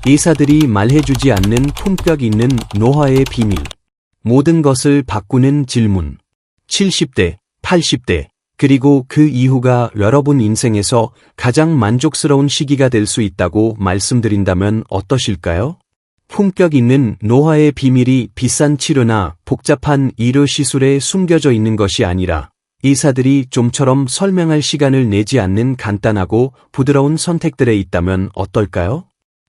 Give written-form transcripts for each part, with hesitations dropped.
의사들이 말해주지 않는 품격 있는 노화의 비밀. 모든 것을 바꾸는 질문. 70대, 80대, 그리고 그 이후가 여러분 인생에서 가장 만족스러운 시기가 될 수 있다고 말씀드린다면 어떠실까요? 품격 있는 노화의 비밀이 비싼 치료나 복잡한 의료 시술에 숨겨져 있는 것이 아니라 의사들이 좀처럼 설명할 시간을 내지 않는 간단하고 부드러운 선택들에 있다면 어떨까요?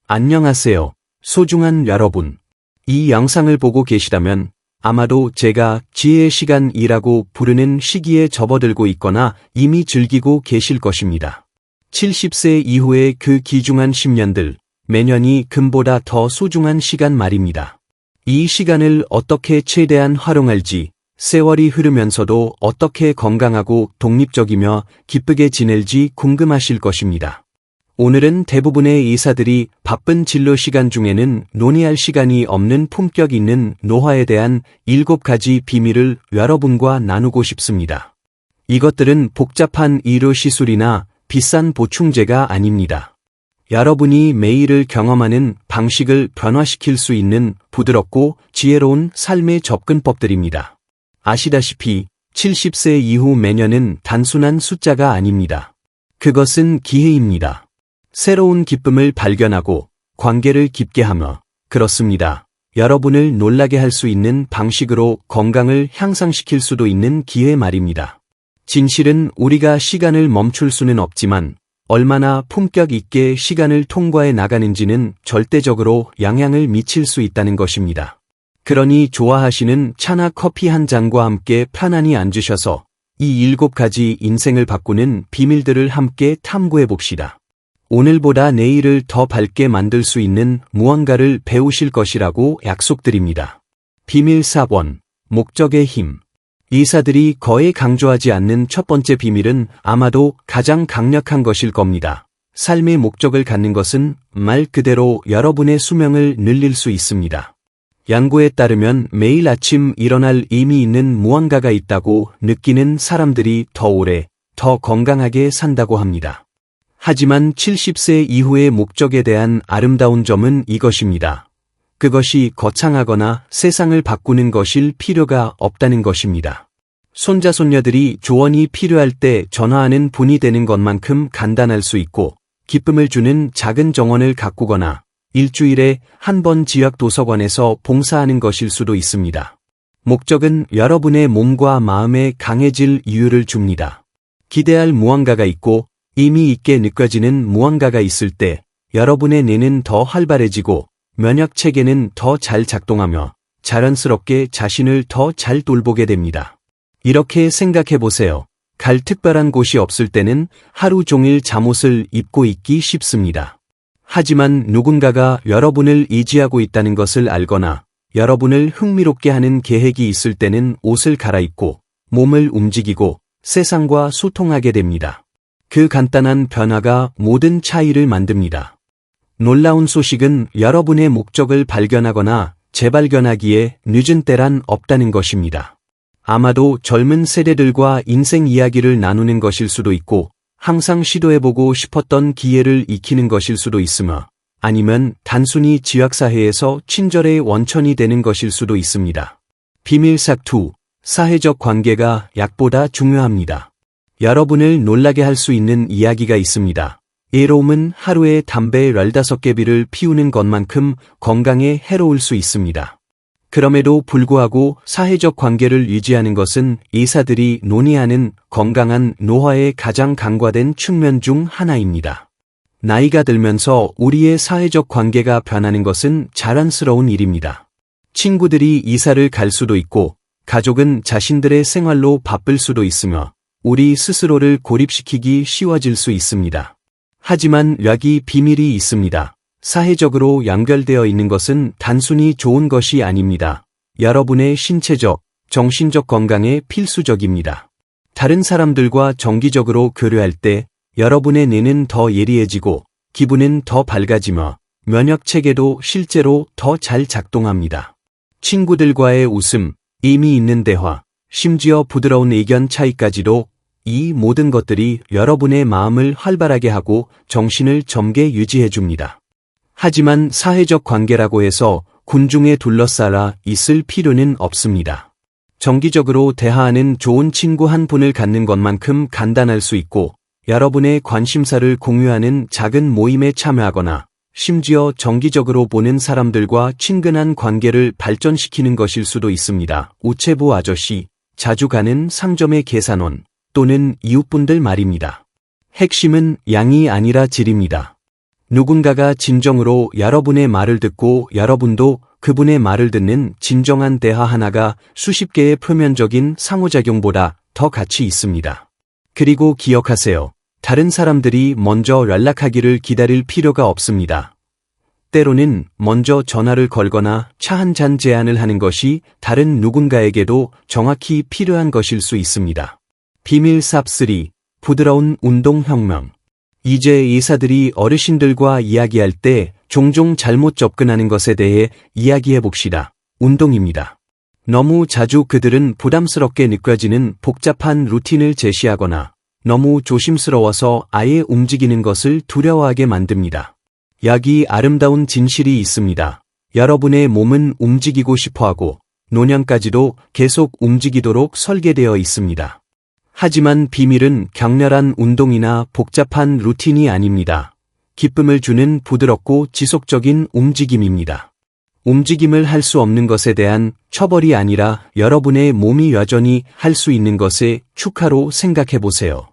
안녕하세요, 소중한 여러분. 이 영상을 보고 계시다면 아마도 제가 지혜의 시간이라고 부르는 시기에 접어들고 있거나 이미 즐기고 계실 것입니다. 70세 이후의 그 귀중한 10년들, 매년이 금보다 더 소중한 시간 말입니다. 이 시간을 어떻게 최대한 활용할지, 세월이 흐르면서도 어떻게 건강하고 독립적이며 기쁘게 지낼지 궁금하실 것입니다. 오늘은 대부분의 의사들이 바쁜 진료 시간 중에는 논의할 시간이 없는 품격 있는 노화에 대한 7가지 비밀을 여러분과 나누고 싶습니다. 이것들은 복잡한 의료 시술이나 비싼 보충제가 아닙니다. 여러분이 매일을 경험하는 방식을 변화시킬 수 있는 부드럽고 지혜로운 삶의 접근법들입니다. 아시다시피 70세 이후 매년은 단순한 숫자가 아닙니다. 그것은 기회입니다. 새로운 기쁨을 발견하고 관계를 깊게 하며, 그렇습니다, 여러분을 놀라게 할 수 있는 방식으로 건강을 향상시킬 수도 있는 기회 말입니다. 진실은 우리가 시간을 멈출 수는 없지만 얼마나 품격 있게 시간을 통과해 나가는지는 절대적으로 영향을 미칠 수 있다는 것입니다. 그러니 좋아하시는 차나 커피 한 잔과 함께 편안히 앉으셔서 이 7가지 인생을 바꾸는 비밀들을 함께 탐구해 봅시다. 오늘보다 내일을 더 밝게 만들 수 있는 무언가를 배우실 것이라고 약속드립니다. 비밀 4번, 목적의 힘. 의사들이 거의 강조하지 않는 첫 번째 비밀은 아마도 가장 강력한 것일 겁니다. 삶의 목적을 갖는 것은 말 그대로 여러분의 수명을 늘릴 수 있습니다. 연구에 따르면 매일 아침 일어날 의미 있는 무언가가 있다고 느끼는 사람들이 더 오래, 더 건강하게 산다고 합니다. 하지만 70세 이후의 목적에 대한 아름다운 점은 이것입니다. 그것이 거창하거나 세상을 바꾸는 것일 필요가 없다는 것입니다. 손자손녀들이 조언이 필요할 때 전화하는 분이 되는 것만큼 간단할 수 있고, 기쁨을 주는 작은 정원을 가꾸거나 일주일에 한 번 지역 도서관에서 봉사하는 것일 수도 있습니다. 목적은 여러분의 몸과 마음에 강해질 이유를 줍니다. 기대할 무언가가 있고 의미 있게 느껴지는 무언가가 있을 때 여러분의 뇌는 더 활발해지고 면역 체계는 더 잘 작동하며 자연스럽게 자신을 더 잘 돌보게 됩니다. 이렇게 생각해 보세요. 갈 특별한 곳이 없을 때는 하루 종일 잠옷을 입고 있기 쉽습니다. 하지만 누군가가 여러분을 의지하고 있다는 것을 알거나 여러분을 흥미롭게 하는 계획이 있을 때는 옷을 갈아입고 몸을 움직이고 세상과 소통하게 됩니다. 그 간단한 변화가 모든 차이를 만듭니다. 놀라운 소식은 여러분의 목적을 발견하거나 재발견하기에 늦은 때란 없다는 것입니다. 아마도 젊은 세대들과 인생 이야기를 나누는 것일 수도 있고, 항상 시도해보고 싶었던 기회를 익히는 것일 수도 있으며, 아니면 단순히 지역사회에서 친절의 원천이 되는 것일 수도 있습니다. 비밀삭 2. 사회적 관계가 약보다 중요합니다. 여러분을 놀라게 할 수 있는 이야기가 있습니다. 애로움은 하루에 담배 15개비를 피우는 것만큼 건강에 해로울 수 있습니다. 그럼에도 불구하고 사회적 관계를 유지하는 것은 의사들이 논의하는 건강한 노화의 가장 간과된 측면 중 하나입니다. 나이가 들면서 우리의 사회적 관계가 변하는 것은 자연스러운 일입니다. 친구들이 이사를 갈 수도 있고, 가족은 자신들의 생활로 바쁠 수도 있으며, 우리 스스로를 고립시키기 쉬워질 수 있습니다. 하지만 여기 비밀이 있습니다. 사회적으로 연결되어 있는 것은 단순히 좋은 것이 아닙니다. 여러분의 신체적, 정신적 건강에 필수적입니다. 다른 사람들과 정기적으로 교류할 때 여러분의 뇌는 더 예리해지고 기분은 더 밝아지며 면역 체계도 실제로 더 잘 작동합니다. 친구들과의 웃음, 의미 있는 대화, 심지어 부드러운 의견 차이까지도 이 모든 것들이 여러분의 마음을 활발하게 하고 정신을 젊게 유지해줍니다. 하지만 사회적 관계라고 해서 군중에 둘러싸라 있을 필요는 없습니다. 정기적으로 대화하는 좋은 친구 한 분을 갖는 것만큼 간단할 수 있고, 여러분의 관심사를 공유하는 작은 모임에 참여하거나 심지어 정기적으로 보는 사람들과 친근한 관계를 발전시키는 것일 수도 있습니다. 우체부 아저씨, 자주 가는 상점의 계산원 또는 이웃분들 말입니다. 핵심은 양이 아니라 질입니다. 누군가가 진정으로 여러분의 말을 듣고 여러분도 그분의 말을 듣는 진정한 대화 하나가 수십 개의 표면적인 상호작용보다 더 가치 있습니다. 그리고 기억하세요. 다른 사람들이 먼저 연락하기를 기다릴 필요가 없습니다. 때로는 먼저 전화를 걸거나 차 한 잔 제안을 하는 것이 다른 누군가에게도 정확히 필요한 것일 수 있습니다. 비밀 삽 3. 부드러운 운동혁명. 이제 의사들이 어르신들과 이야기할 때 종종 잘못 접근하는 것에 대해 이야기해 봅시다. 운동입니다. 너무 자주 그들은 부담스럽게 느껴지는 복잡한 루틴을 제시하거나 너무 조심스러워서 아예 움직이는 것을 두려워하게 만듭니다. 여기 아름다운 진실이 있습니다. 여러분의 몸은 움직이고 싶어하고 노년까지도 계속 움직이도록 설계되어 있습니다. 하지만 비밀은 격렬한 운동이나 복잡한 루틴이 아닙니다. 기쁨을 주는 부드럽고 지속적인 움직임입니다. 움직임을 할 수 없는 것에 대한 처벌이 아니라 여러분의 몸이 여전히 할 수 있는 것에 축하로 생각해 보세요.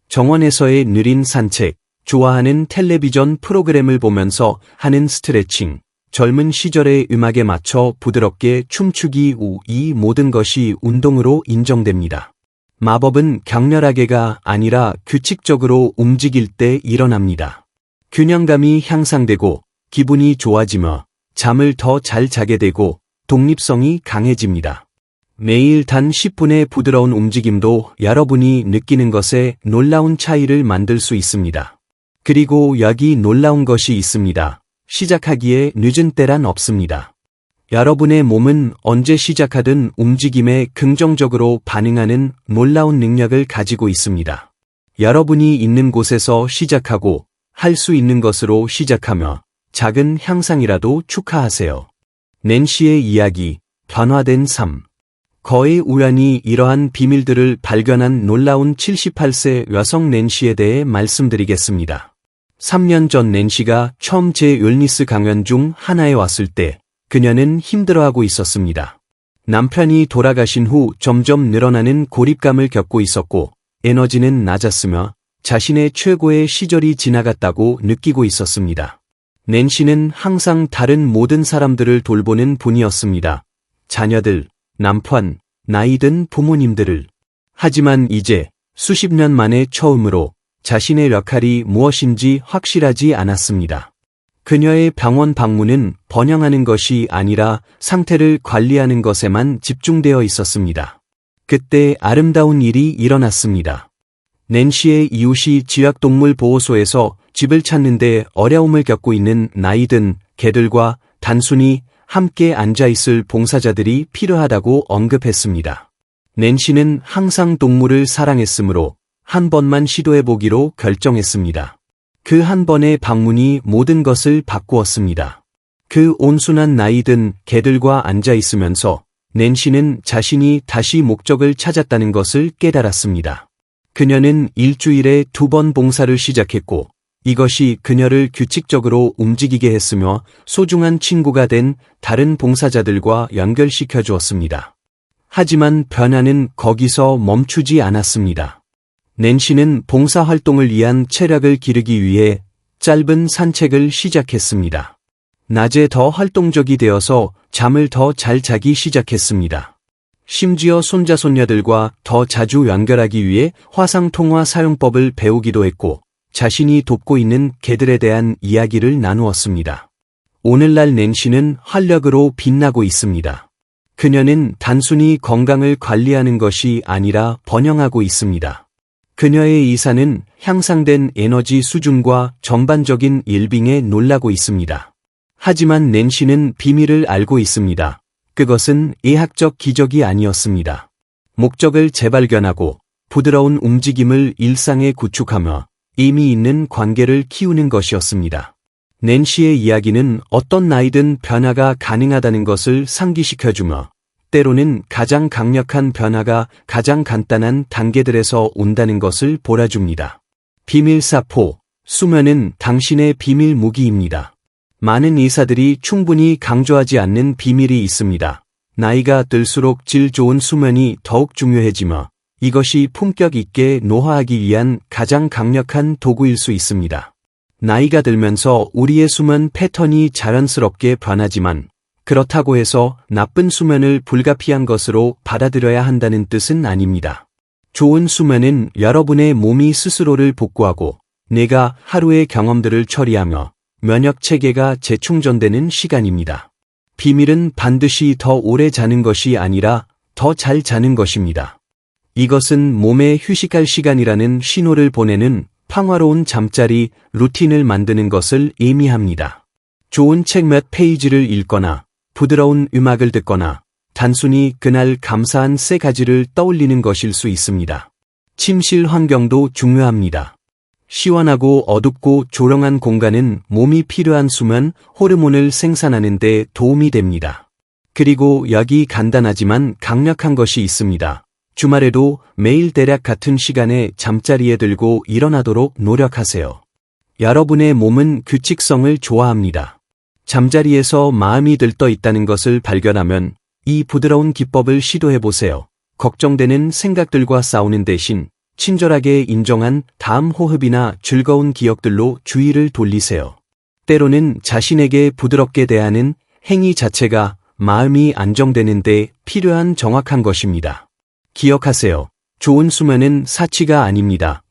정원에서의 느린 산책, 좋아하는 텔레비전 프로그램을 보면서 하는 스트레칭, 젊은 시절의 음악에 맞춰 부드럽게 춤추기 이 모든 것이 운동으로 인정됩니다. 마법은 격렬하게가 아니라 규칙적으로 움직일 때 일어납니다. 균형감이 향상되고 기분이 좋아지며 잠을 더 잘 자게 되고 독립성이 강해집니다. 매일 단 10분의 부드러운 움직임도 여러분이 느끼는 것에 놀라운 차이를 만들 수 있습니다. 그리고 여기 놀라운 것이 있습니다. 시작하기에 늦은 때란 없습니다. 여러분의 몸은 언제 시작하든 움직임에 긍정적으로 반응하는 놀라운 능력을 가지고 있습니다. 여러분이 있는 곳에서 시작하고 할 수 있는 것으로 시작하며 작은 향상이라도 축하하세요. 낸시의 이야기, 변화된 삶. 거의 우연히 이러한 비밀들을 발견한 놀라운 78세 여성 낸시에 대해 말씀드리겠습니다. 3년 전 낸시가 처음 제 웰니스 강연 중 하나에 왔을 때 그녀는 힘들어하고 있었습니다. 남편이 돌아가신 후 점점 늘어나는 고립감을 겪고 있었고 에너지는 낮았으며 자신의 최고의 시절이 지나갔다고 느끼고 있었습니다. 낸시는 항상 다른 모든 사람들을 돌보는 분이었습니다. 자녀들, 남편, 나이 든 부모님들을. 하지만 이제 수십 년 만에 처음으로 자신의 역할이 무엇인지 확실하지 않았습니다. 그녀의 병원 방문은 번영하는 것이 아니라 상태를 관리하는 것에만 집중되어 있었습니다. 그때 아름다운 일이 일어났습니다. 낸시의 이웃이 지역동물 보호소에서 집을 찾는데 어려움을 겪고 있는 나이든 개들과 단순히 함께 앉아있을 봉사자들이 필요하다고 언급했습니다. 낸시는 항상 동물을 사랑했으므로 한 번만 시도해보기로 결정했습니다. 그 한 번의 방문이 모든 것을 바꾸었습니다. 그 온순한 나이든 개들과 앉아있으면서 낸시는 자신이 다시 목적을 찾았다는 것을 깨달았습니다. 그녀는 일주일에 2번 봉사를 시작했고 이것이 그녀를 규칙적으로 움직이게 했으며 소중한 친구가 된 다른 봉사자들과 연결시켜 주었습니다. 하지만 변화는 거기서 멈추지 않았습니다. 낸시는 봉사활동을 위한 체력을 기르기 위해 짧은 산책을 시작했습니다. 낮에 더 활동적이 되어서 잠을 더 잘 자기 시작했습니다. 심지어 손자손녀들과 더 자주 연결하기 위해 화상통화 사용법을 배우기도 했고 자신이 돕고 있는 개들에 대한 이야기를 나누었습니다. 오늘날 낸시는 활력으로 빛나고 있습니다. 그녀는 단순히 건강을 관리하는 것이 아니라 번영하고 있습니다. 그녀의 이사는 향상된 에너지 수준과 전반적인 일빙에 놀라고 있습니다. 하지만 낸시는 비밀을 알고 있습니다. 그것은 의학적 기적이 아니었습니다. 목적을 재발견하고 부드러운 움직임을 일상에 구축하며 의미 있는 관계를 키우는 것이었습니다. 낸시의 이야기는 어떤 나이든 변화가 가능하다는 것을 상기시켜주며 때로는 가장 강력한 변화가 가장 간단한 단계들에서 온다는 것을 보여줍니다. 비밀사포, 수면은 당신의 비밀 무기입니다. 많은 의사들이 충분히 강조하지 않는 비밀이 있습니다. 나이가 들수록 질 좋은 수면이 더욱 중요해지며 이것이 품격 있게 노화하기 위한 가장 강력한 도구일 수 있습니다. 나이가 들면서 우리의 수면 패턴이 자연스럽게 변하지만 그렇다고 해서 나쁜 수면을 불가피한 것으로 받아들여야 한다는 뜻은 아닙니다. 좋은 수면은 여러분의 몸이 스스로를 복구하고 내가 하루의 경험들을 처리하며 면역 체계가 재충전되는 시간입니다. 비밀은 반드시 더 오래 자는 것이 아니라 더 잘 자는 것입니다. 이것은 몸에 휴식할 시간이라는 신호를 보내는 평화로운 잠자리 루틴을 만드는 것을 의미합니다. 좋은 책 몇 페이지를 읽거나 부드러운 음악을 듣거나 단순히 그날 감사한 세 가지를 떠올리는 것일 수 있습니다. 침실 환경도 중요합니다. 시원하고 어둡고 조용한 공간은 몸이 필요한 수면 호르몬을 생산하는 데 도움이 됩니다. 그리고 여기 간단하지만 강력한 것이 있습니다. 주말에도 매일 대략 같은 시간에 잠자리에 들고 일어나도록 노력하세요. 여러분의 몸은 규칙성을 좋아합니다. 잠자리에서 마음이 들떠 있다는 것을 발견하면 이 부드러운 기법을 시도해보세요. 걱정되는 생각들과 싸우는 대신 친절하게 인정한 다음 호흡이나 즐거운 기억들로 주의를 돌리세요. 때로는 자신에게 부드럽게 대하는 행위 자체가 마음이 안정되는 데 필요한 정확한 것입니다. 기억하세요. 좋은 수면은 사치가 아닙니다.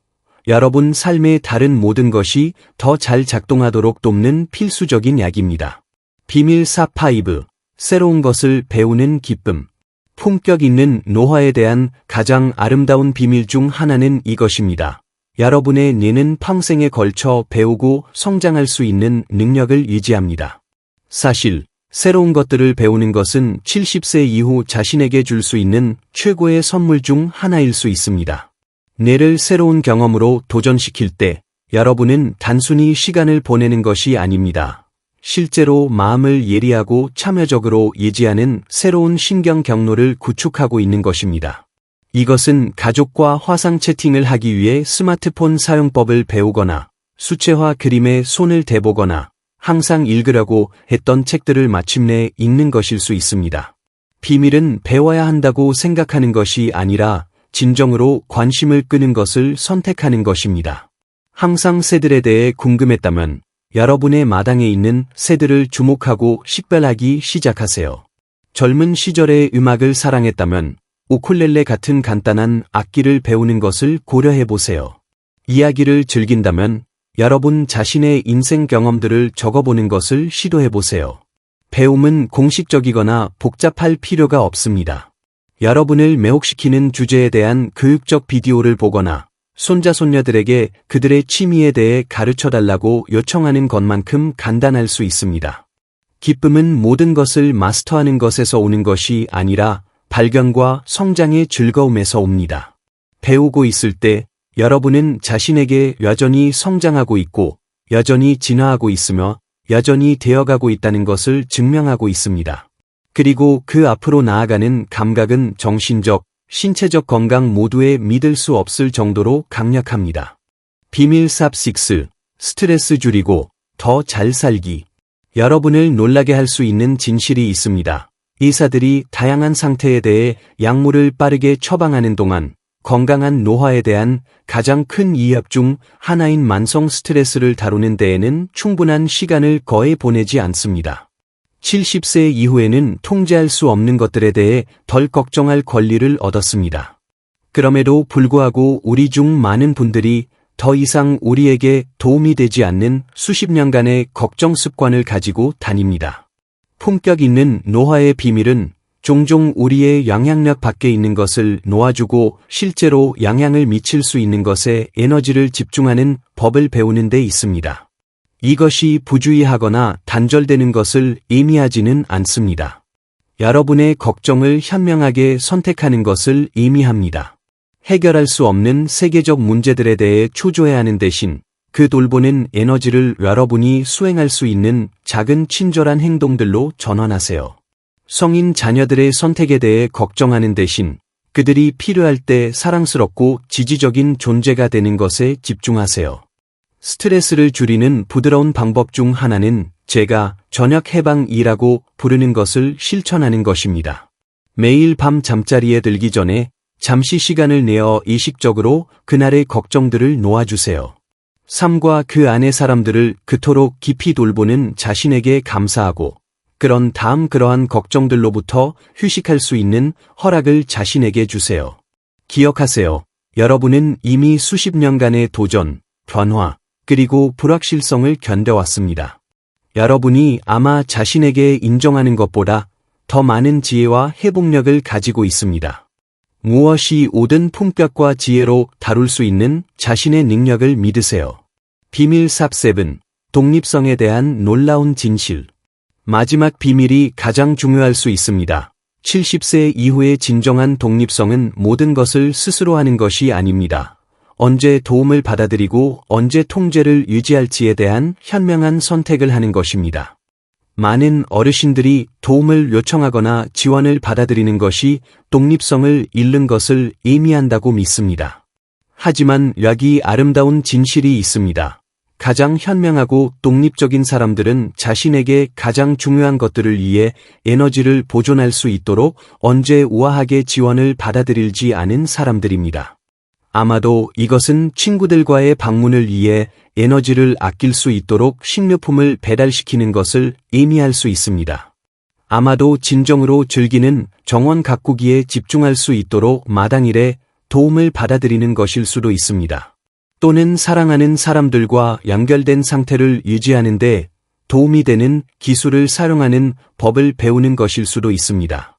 여러분 삶의 다른 모든 것이 더 잘 작동하도록 돕는 필수적인 약입니다. 비밀사 5. 새로운 것을 배우는 기쁨. 품격 있는 노화에 대한 가장 아름다운 비밀 중 하나는 이것입니다. 여러분의 뇌는 평생에 걸쳐 배우고 성장할 수 있는 능력을 유지합니다. 사실, 새로운 것들을 배우는 것은 70세 이후 자신에게 줄 수 있는 최고의 선물 중 하나일 수 있습니다. 뇌를 새로운 경험으로 도전시킬 때 여러분은 단순히 시간을 보내는 것이 아닙니다. 실제로 마음을 예리하고 참여적으로 예지하는 새로운 신경 경로를 구축하고 있는 것입니다. 이것은 가족과 화상 채팅을 하기 위해 스마트폰 사용법을 배우거나 수채화 그림에 손을 대보거나 항상 읽으려고 했던 책들을 마침내 읽는 것일 수 있습니다. 비밀은 배워야 한다고 생각하는 것이 아니라 진정으로 관심을 끄는 것을 선택하는 것입니다. 항상 새들에 대해 궁금했다면 여러분의 마당에 있는 새들을 주목하고 식별하기 시작하세요. 젊은 시절의 음악을 사랑했다면 우쿨렐레 같은 간단한 악기를 배우는 것을 고려해보세요. 이야기를 즐긴다면 여러분 자신의 인생 경험들을 적어보는 것을 시도해보세요. 배움은 공식적이거나 복잡할 필요가 없습니다. 여러분을 매혹시키는 주제에 대한 교육적 비디오를 보거나 손자손녀들에게 그들의 취미에 대해 가르쳐달라고 요청하는 것만큼 간단할 수 있습니다. 기쁨은 모든 것을 마스터하는 것에서 오는 것이 아니라 발견과 성장의 즐거움에서 옵니다. 배우고 있을 때 여러분은 자신에게 여전히 성장하고 있고 여전히 진화하고 있으며 여전히 되어가고 있다는 것을 증명하고 있습니다. 그리고 그 앞으로 나아가는 감각은 정신적, 신체적 건강 모두에 믿을 수 없을 정도로 강력합니다. 비밀 삽 6. 스트레스 줄이고 더 잘 살기. 여러분을 놀라게 할 수 있는 진실이 있습니다. 의사들이 다양한 상태에 대해 약물을 빠르게 처방하는 동안 건강한 노화에 대한 가장 큰 위협 중 하나인 만성 스트레스를 다루는 데에는 충분한 시간을 거의 보내지 않습니다. 70세 이후에는 통제할 수 없는 것들에 대해 덜 걱정할 권리를 얻었습니다. 그럼에도 불구하고 우리 중 많은 분들이 더 이상 우리에게 도움이 되지 않는 수십 년간의 걱정 습관을 가지고 다닙니다. 품격 있는 노화의 비밀은 종종 우리의 영향력 밖에 있는 것을 놓아주고 실제로 영향을 미칠 수 있는 것에 에너지를 집중하는 법을 배우는 데 있습니다. 이것이 부주의하거나 단절되는 것을 의미하지는 않습니다. 여러분의 걱정을 현명하게 선택하는 것을 의미합니다. 해결할 수 없는 세계적 문제들에 대해 초조해하는 대신 그 돌보는 에너지를 여러분이 수행할 수 있는 작은 친절한 행동들로 전환하세요. 성인 자녀들의 선택에 대해 걱정하는 대신 그들이 필요할 때 사랑스럽고 지지적인 존재가 되는 것에 집중하세요. 스트레스를 줄이는 부드러운 방법 중 하나는 제가 저녁 해방이라고 부르는 것을 실천하는 것입니다. 매일 밤 잠자리에 들기 전에 잠시 시간을 내어 의식적으로 그날의 걱정들을 놓아주세요. 삶과 그 안의 사람들을 그토록 깊이 돌보는 자신에게 감사하고 그런 다음 그러한 걱정들로부터 휴식할 수 있는 허락을 자신에게 주세요. 기억하세요. 여러분은 이미 수십 년간의 도전, 변화, 그리고 불확실성을 견뎌왔습니다. 여러분이 아마 자신에게 인정하는 것보다 더 많은 지혜와 회복력을 가지고 있습니다. 무엇이 오든 품격과 지혜로 다룰 수 있는 자신의 능력을 믿으세요. 비밀 삽 7. 독립성에 대한 놀라운 진실. 마지막 비밀이 가장 중요할 수 있습니다. 70세 이후의 진정한 독립성은 모든 것을 스스로 하는 것이 아닙니다. 언제 도움을 받아들이고 언제 통제를 유지할지에 대한 현명한 선택을 하는 것입니다. 많은 어르신들이 도움을 요청하거나 지원을 받아들이는 것이 독립성을 잃는 것을 의미한다고 믿습니다. 하지만 여기 아름다운 진실이 있습니다. 가장 현명하고 독립적인 사람들은 자신에게 가장 중요한 것들을 위해 에너지를 보존할 수 있도록 언제 우아하게 지원을 받아들이지 않은 사람들입니다. 아마도 이것은 친구들과의 방문을 위해 에너지를 아낄 수 있도록 식료품을 배달시키는 것을 의미할 수 있습니다. 아마도 진정으로 즐기는 정원 가꾸기에 집중할 수 있도록 마당일에 도움을 받아들이는 것일 수도 있습니다. 또는 사랑하는 사람들과 연결된 상태를 유지하는 데 도움이 되는 기술을 사용하는 법을 배우는 것일 수도 있습니다.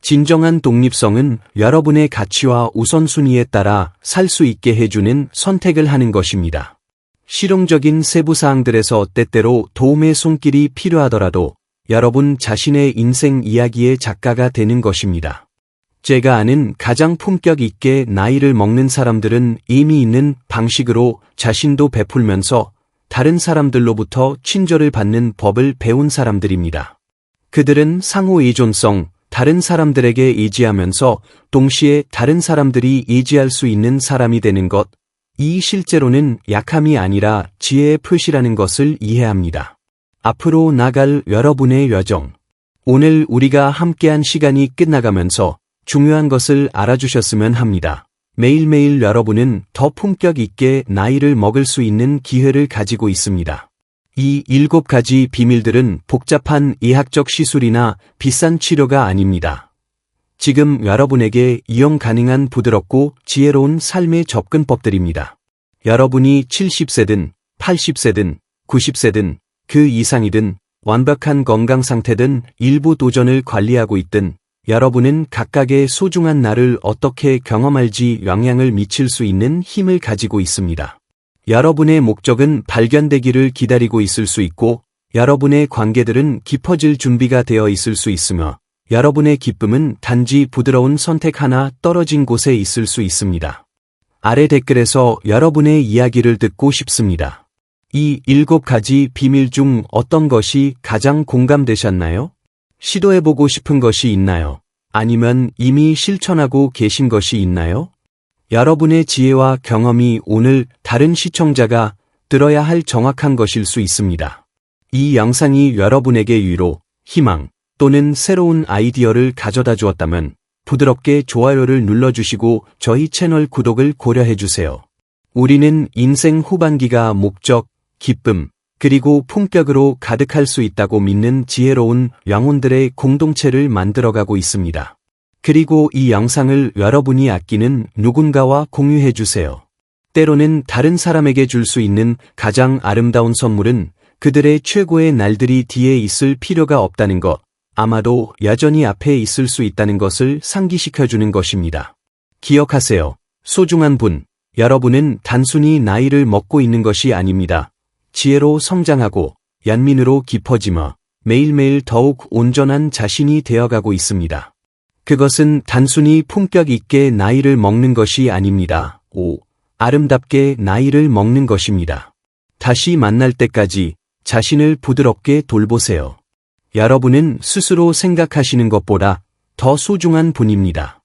진정한 독립성은 여러분의 가치와 우선순위에 따라 살 수 있게 해주는 선택을 하는 것입니다. 실용적인 세부사항들에서 때때로 도움의 손길이 필요하더라도 여러분 자신의 인생 이야기의 작가가 되는 것입니다. 제가 아는 가장 품격 있게 나이를 먹는 사람들은 의미 있는 방식으로 자신도 베풀면서 다른 사람들로부터 친절을 받는 법을 배운 사람들입니다. 그들은 상호 의존성, 다른 사람들에게 의지하면서 동시에 다른 사람들이 의지할 수 있는 사람이 되는 것, 이 실제로는 약함이 아니라 지혜의 표시라는 것을 이해합니다. 앞으로 나갈 여러분의 여정. 오늘 우리가 함께한 시간이 끝나가면서 중요한 것을 알아주셨으면 합니다. 매일매일 여러분은 더 품격 있게 나이를 먹을 수 있는 기회를 가지고 있습니다. 이 7가지 비밀들은 복잡한 의학적 시술이나 비싼 치료가 아닙니다. 지금 여러분에게 이용 가능한 부드럽고 지혜로운 삶의 접근법들입니다. 여러분이 70세든 80세든 90세든 그 이상이든 완벽한 건강 상태든 일부 도전을 관리하고 있든 여러분은 각각의 소중한 나를 어떻게 경험할지 영향을 미칠 수 있는 힘을 가지고 있습니다. 여러분의 목적은 발견되기를 기다리고 있을 수 있고 여러분의 관계들은 깊어질 준비가 되어 있을 수 있으며 여러분의 기쁨은 단지 부드러운 선택 하나 떨어진 곳에 있을 수 있습니다. 아래 댓글에서 여러분의 이야기를 듣고 싶습니다. 이 7가지 비밀 중 어떤 것이 가장 공감되셨나요? 시도해보고 싶은 것이 있나요? 아니면 이미 실천하고 계신 것이 있나요? 여러분의 지혜와 경험이 오늘 다른 시청자가 들어야 할 정확한 것일 수 있습니다. 이 영상이 여러분에게 위로, 희망 또는 새로운 아이디어를 가져다 주었다면 부드럽게 좋아요를 눌러주시고 저희 채널 구독을 고려해주세요. 우리는 인생 후반기가 목적, 기쁨, 그리고 품격으로 가득할 수 있다고 믿는 지혜로운 영혼들의 공동체를 만들어가고 있습니다. 그리고 이 영상을 여러분이 아끼는 누군가와 공유해주세요. 때로는 다른 사람에게 줄 수 있는 가장 아름다운 선물은 그들의 최고의 날들이 뒤에 있을 필요가 없다는 것, 아마도 여전히 앞에 있을 수 있다는 것을 상기시켜주는 것입니다. 기억하세요. 소중한 분, 여러분은 단순히 나이를 먹고 있는 것이 아닙니다. 지혜로 성장하고 연민으로 깊어지며 매일매일 더욱 온전한 자신이 되어가고 있습니다. 그것은 단순히 품격 있게 나이를 먹는 것이 아닙니다. 아름답게 나이를 먹는 것입니다. 다시 만날 때까지 자신을 부드럽게 돌보세요. 여러분은 스스로 생각하시는 것보다 더 소중한 분입니다.